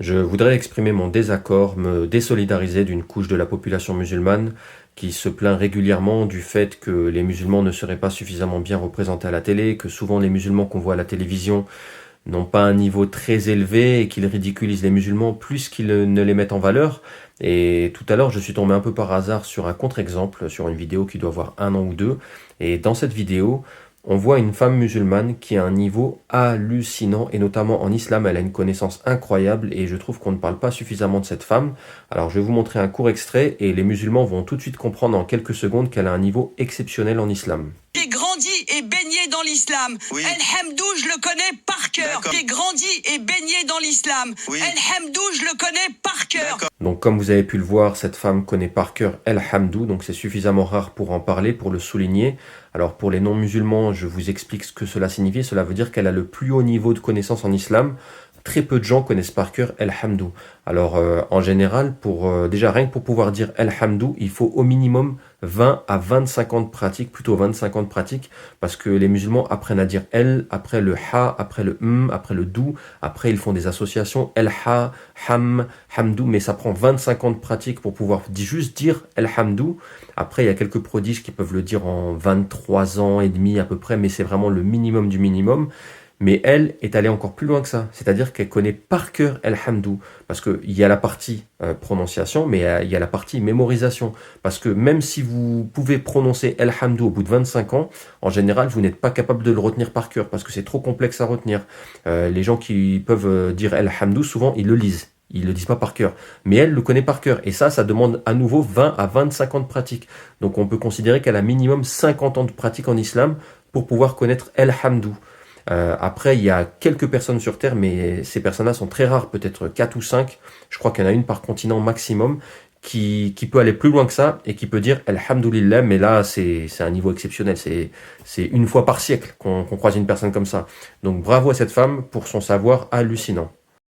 Je voudrais exprimer mon désaccord, me désolidariser d'une couche de la population musulmane qui se plaint régulièrement du fait que les musulmans ne seraient pas suffisamment bien représentés à la télé, que souvent les musulmans qu'on voit à la télévision n'ont pas un niveau très élevé et qu'ils ridiculisent les musulmans plus qu'ils ne les mettent en valeur. Et tout à l'heure, je suis tombé un peu par hasard sur un contre-exemple, sur une vidéo qui doit avoir 1 an ou deux. Et dans cette vidéo, on voit une femme musulmane qui a un niveau hallucinant, et notamment en islam, elle a une connaissance incroyable, et je trouve qu'on ne parle pas suffisamment de cette femme. Alors je vais vous montrer un court extrait, et les musulmans vont tout de suite comprendre en quelques secondes qu'elle a un niveau exceptionnel en islam. J'ai grandi et baigné dans l'islam. Oui. El Hamdou, je le connais par cœur. D'accord. J'ai grandi et baigné dans l'islam. Oui. El Hamdou, je le connais par cœur. D'accord. Donc comme vous avez pu le voir, cette femme connaît par cœur El Hamdou, donc c'est suffisamment rare pour en parler, pour le souligner. Alors pour les non-musulmans, je vous explique ce que cela signifie. Cela veut dire qu'elle a le plus haut niveau de connaissance en islam. Très peu de gens connaissent par cœur El Hamdou. Alors en général, déjà rien que pour pouvoir dire El Hamdou, il faut au minimum 20 à 25 ans de pratique, plutôt 25 ans de pratique, parce que les musulmans apprennent à dire El, après le Ha, après le après le Dou, après ils font des associations El Ha, Ham, Hamdou, mais ça prend 25 ans de pratique pour pouvoir juste dire El Hamdou. Après, il y a quelques prodiges qui peuvent le dire en 23 ans et demi à peu près, mais c'est vraiment le minimum du minimum. Mais elle est allée encore plus loin que ça, c'est-à-dire qu'elle connaît par cœur El Hamdou, parce qu'il y a la partie prononciation, mais il y a la partie mémorisation, parce que même si vous pouvez prononcer El Hamdou au bout de 25 ans, en général, vous n'êtes pas capable de le retenir par cœur, parce que c'est trop complexe à retenir. Les gens qui peuvent dire El Hamdou, souvent, ils le lisent. Ils le disent pas par cœur. Mais elle le connaît par cœur. Et ça demande à nouveau 20 à 25 ans de pratique. Donc on peut considérer qu'elle a minimum 50 ans de pratique en islam pour pouvoir connaître El Hamdou. Après, il y a quelques personnes sur Terre, mais ces personnes-là sont très rares, peut-être 4 ou 5. Je crois qu'il y en a une par continent maximum qui peut aller plus loin que ça et qui peut dire Alhamdulillah, mais là, c'est un niveau exceptionnel. C'est une fois par siècle qu'on croise une personne comme ça. Donc bravo à cette femme pour son savoir hallucinant.